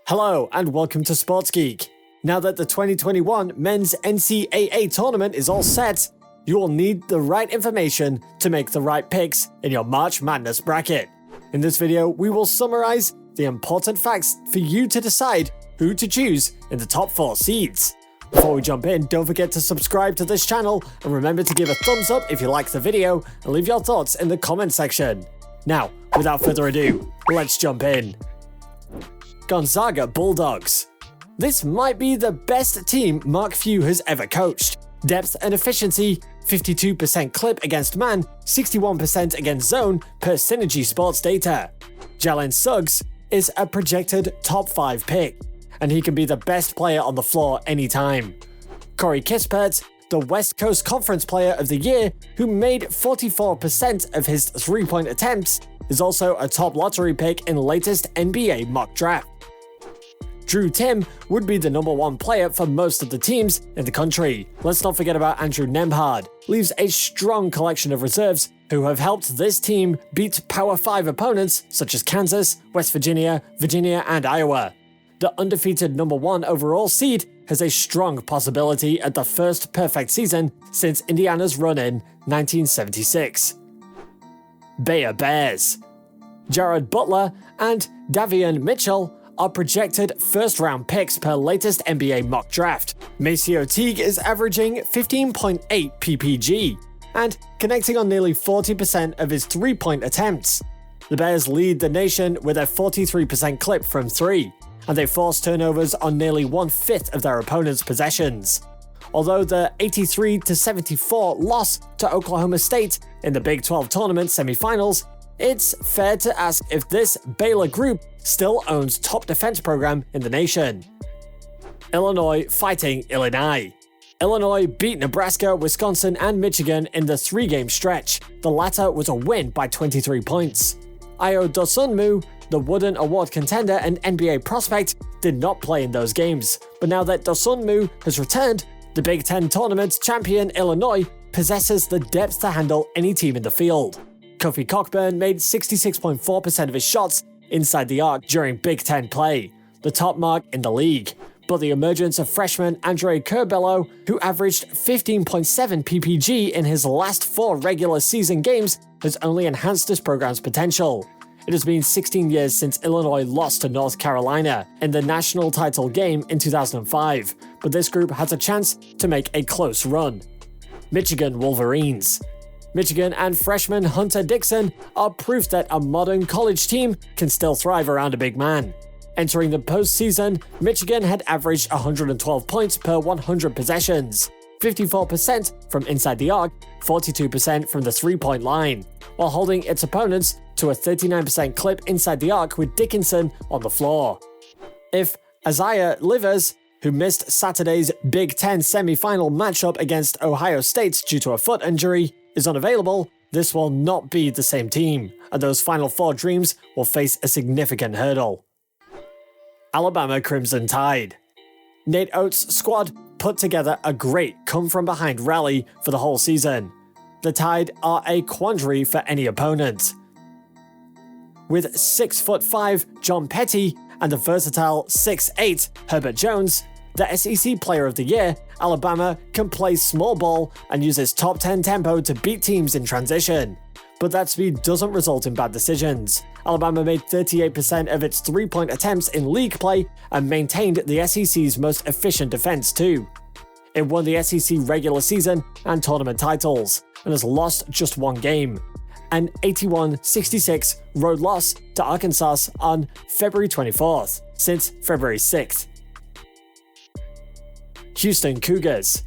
Hello and welcome to Sports Geek. Now that the 2021 men's NCAA tournament is all set, you will need the right information to make the right picks in your March Madness bracket. In this video, we will summarize the important facts for you to decide who to choose in the top 4 seeds. Before we jump in, don't forget to subscribe to this channel and remember to give a thumbs up if you like the video and leave your thoughts in the comment section. Now, without further ado, let's jump in. Gonzaga Bulldogs. This might be the best team Mark Few has ever coached. Depth and efficiency, 52% clip against man, 61% against zone per Synergy Sports data. Jalen Suggs is a projected top 5 pick, and he can be the best player on the floor anytime. Corey Kispert, the West Coast Conference Player of the Year, who made 44% of his three-point attempts, is also a top lottery pick in the latest NBA mock draft. Drew Timm would be the number 1 player for most of the teams in the country. Let's not forget about Andrew Nembhard. Leaves a strong collection of reserves who have helped this team beat Power 5 opponents such as Kansas, West Virginia, and Iowa. The undefeated number 1 overall seed has a strong possibility at the first perfect season since Indiana's run in 1976. Bayer Bears. Jared Butler and Davion Mitchell are projected first-round picks per latest NBA mock draft. Maceo Teague is averaging 15.8 ppg and connecting on nearly 40% of his three-point attempts. The Bears lead the nation with a 43% clip from 3, and they force turnovers on nearly 1/5 of their opponents' possessions. Although the 83-74 loss to Oklahoma State in the Big 12 tournament semifinals, it's fair to ask if this Baylor group still owns top defense program in the nation. Illinois fighting Illini. Illinois beat Nebraska, Wisconsin, and Michigan in the 3-game stretch. The latter was a win by 23 points. Ayo Dosunmu, the Wooden Award contender and NBA prospect, did not play in those games. But now that Dosunmu has returned, the Big Ten tournament champion Illinois possesses the depth to handle any team in the field. Kofi Cockburn made 66.4% of his shots inside the arc during Big Ten play, the top mark in the league. But the emergence of freshman Andre Curbelo, who averaged 15.7 ppg in his last 4 regular season games, has only enhanced this program's potential. It has been 16 years since Illinois lost to North Carolina in the national title game in 2005, but this group has a chance to make a close run. Michigan Wolverines. Michigan and freshman Hunter Dixon are proof that a modern college team can still thrive around a big man. Entering the postseason, Michigan had averaged 112 points per 100 possessions, 54% from inside the arc, 42% from the three-point line, while holding its opponents to a 39% clip inside the arc with Dickinson on the floor. If Isaiah Livers, who missed Saturday's Big Ten semifinal matchup against Ohio State due to a foot injury, is unavailable, this will not be the same team, and those Final Four dreams will face a significant hurdle. Alabama Crimson Tide. Nate Oates' squad put together a great come-from-behind rally for the whole season. The Tide are a quandary for any opponent. With 6'5" John Petty and the versatile 6'8" Herbert Jones, the SEC Player of the Year, Alabama can play small ball and uses top 10 tempo to beat teams in transition. But that speed doesn't result in bad decisions. Alabama made 38% of its three-point attempts in league play and maintained the SEC's most efficient defense too. It won the SEC regular season and tournament titles, and has lost just 1 game, an 81-66 road loss to Arkansas on February 24th, since February 6th. Houston Cougars.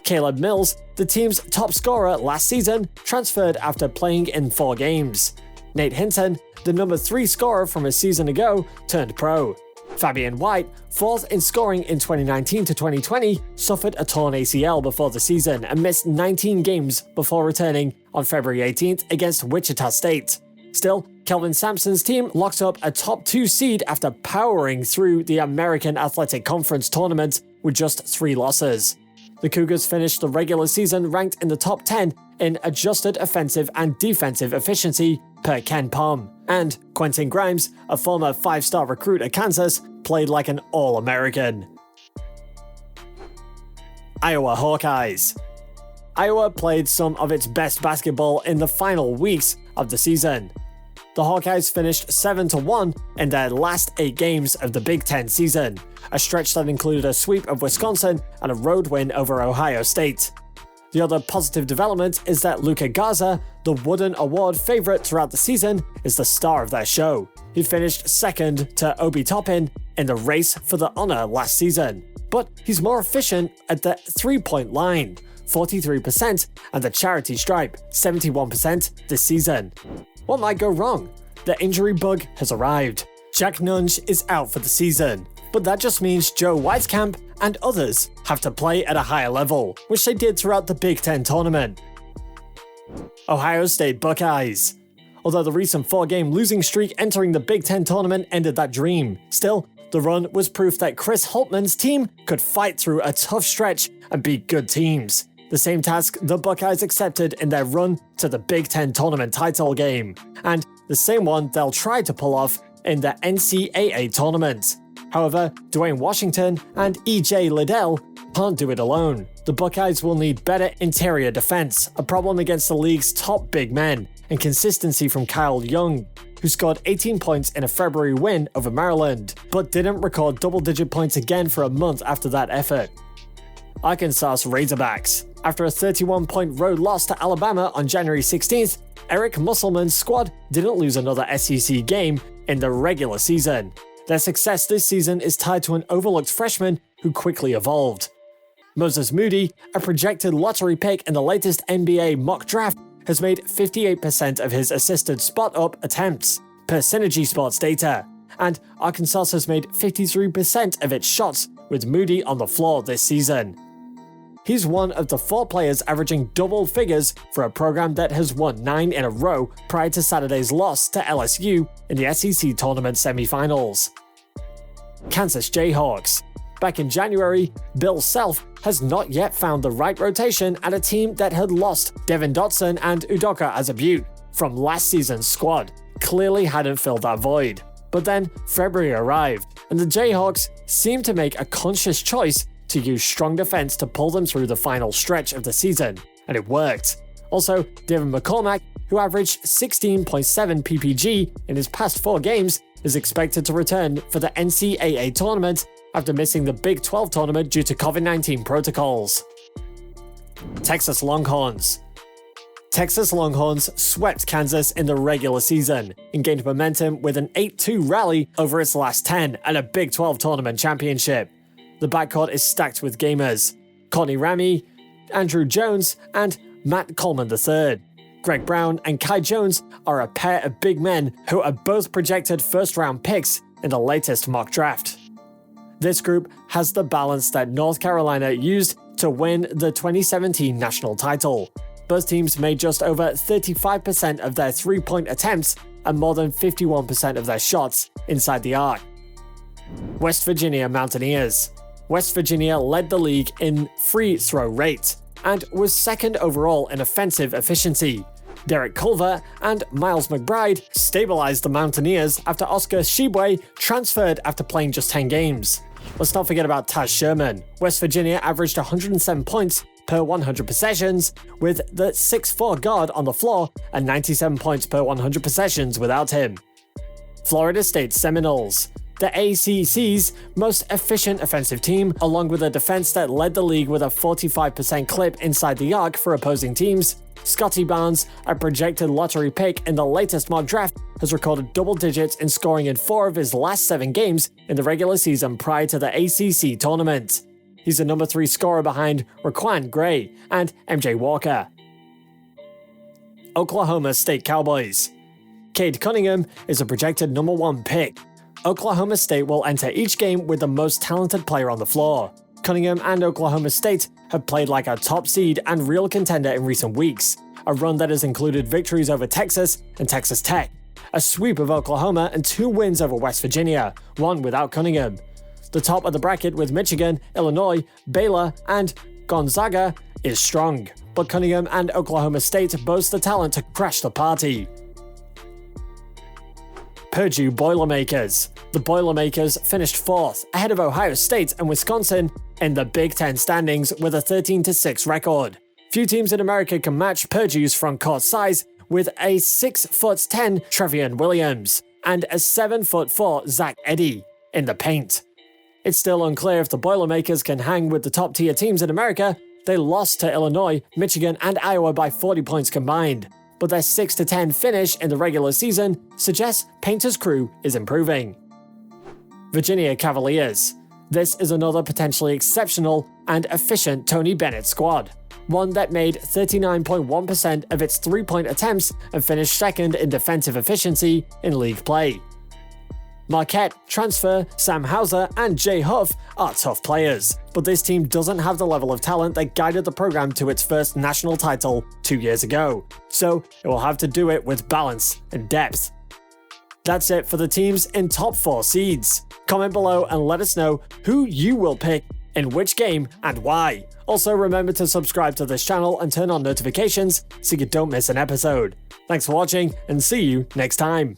Caleb Mills, the team's top scorer last season, transferred after playing in 4 games. Nate Hinton, the number 3 scorer from a season ago, turned pro. Fabian White, 4th in scoring in 2019 to 2020, suffered a torn ACL before the season and missed 19 games before returning on February 18th against Wichita State. Still, Kelvin Sampson's team locked up a top 2 seed after powering through the American Athletic Conference tournament with just 3 losses. The Cougars finished the regular season ranked in the top 10 in adjusted offensive and defensive efficiency per Ken Pom, and Quentin Grimes, a former 5-star recruit at Kansas, played like an All-American. Iowa Hawkeyes. Iowa played some of its best basketball in the final weeks of the season. The Hawkeyes finished 7-1 in their last 8 games of the Big Ten season, a stretch that included a sweep of Wisconsin and a road win over Ohio State. The other positive development is that Luka Garza, the Wooden Award favorite throughout the season, is the star of their show. He finished second to Obi Toppin in the race for the honor last season, but he's more efficient at the 3-point line, 43%, and the charity stripe, 71% this season. What might go wrong? The injury bug has arrived. Jack Nunge is out for the season, but that just means Joe Wieskamp and others have to play at a higher level, which they did throughout the Big Ten tournament. Ohio State Buckeyes. Although the recent 4-game losing streak entering the Big Ten tournament ended that dream, still, the run was proof that Chris Holtmann's team could fight through a tough stretch and beat good teams. The same task the Buckeyes accepted in their run to the Big Ten tournament title game, and the same one they'll try to pull off in the NCAA tournament. However, Dwayne Washington and E.J. Liddell can't do it alone. The Buckeyes will need better interior defense, a problem against the league's top big men, and consistency from Kyle Young, who scored 18 points in a February win over Maryland, but didn't record double-digit points again for a month after that effort. Arkansas Razorbacks. After a 31-point road loss to Alabama on January 16th, Eric Musselman's squad didn't lose another SEC game in the regular season. Their success this season is tied to an overlooked freshman who quickly evolved. Moses Moody, a projected lottery pick in the latest NBA mock draft, has made 58% of his assisted spot-up attempts, per Synergy Sports data, and Arkansas has made 53% of its shots with Moody on the floor this season. He's one of the 4 players averaging double figures for a program that has won 9 in a row prior to Saturday's loss to LSU in the SEC tournament semifinals. Kansas Jayhawks. Back in January, Bill Self has not yet found the right rotation at a team that had lost Devin Dotson and Udoka Azubuike from last season's squad, clearly hadn't filled that void. But then February arrived, and the Jayhawks seemed to make a conscious choice to use strong defense to pull them through the final stretch of the season, and it worked. Also, Devin McCormack, who averaged 16.7 PPG in his past 4 games, is expected to return for the NCAA tournament after missing the Big 12 tournament due to COVID-19 protocols. Texas Longhorns. Texas Longhorns swept Kansas in the regular season and gained momentum with an 8-2 rally over its last 10 and a Big 12 tournament championship. The backcourt is stacked with gamers: Courtney Ramey, Andrew Jones, and Matt Coleman III. Greg Brown and Kai Jones are a pair of big men who are both projected first-round picks in the latest mock draft. This group has the balance that North Carolina used to win the 2017 national title. Both teams made just over 35% of their 3-point attempts and more than 51% of their shots inside the arc. West Virginia Mountaineers. West Virginia led the league in free throw rate and was second overall in offensive efficiency. Derek Culver and Miles McBride stabilized the Mountaineers after Oscar Tshiebwe transferred after playing just 10 games. Let's not forget about Taz Sherman. West Virginia averaged 107 points per 100 possessions, with the 6'4" guard on the floor and 97 points per 100 possessions without him. Florida State Seminoles. The ACC's most efficient offensive team, along with a defense that led the league with a 45% clip inside the arc for opposing teams. Scotty Barnes, a projected lottery pick in the latest mock draft, has recorded double digits in scoring in 4 of his last 7 games in the regular season prior to the ACC tournament. He's the number 3 scorer behind Raquan Gray and MJ Walker. Oklahoma State Cowboys. Cade Cunningham is a projected number 1 pick. Oklahoma State will enter each game with the most talented player on the floor. Cunningham and Oklahoma State have played like a top seed and real contender in recent weeks, a run that has included victories over Texas and Texas Tech, a sweep of Oklahoma, and 2 wins over West Virginia, 1 without Cunningham. The top of the bracket with Michigan, Illinois, Baylor, and Gonzaga is strong, but Cunningham and Oklahoma State boast the talent to crash the party. Purdue Boilermakers. The Boilermakers finished 4th, ahead of Ohio State and Wisconsin in the Big Ten standings with a 13-6 record. Few teams in America can match Purdue's front court size with a 6'10" Trevion Williams and a 7'4" Zach Edey in the paint. It's still unclear if the Boilermakers can hang with the top-tier teams in America. They lost to Illinois, Michigan, and Iowa by 40 points combined, but their 6-10 finish in the regular season suggests Painter's crew is improving. Virginia Cavaliers. This is another potentially exceptional and efficient Tony Bennett squad, one that made 39.1% of its three-point attempts and finished second in defensive efficiency in league play. Marquette transfer Sam Hauser and Jay Huff are tough players, but this team doesn't have the level of talent that guided the program to its first national title 2 years ago, so it will have to do it with balance and depth. That's it for the teams in top 4 seeds. Comment below and let us know who you will pick in which game and why. Also remember to subscribe to this channel and turn on notifications so you don't miss an episode. Thanks for watching and see you next time.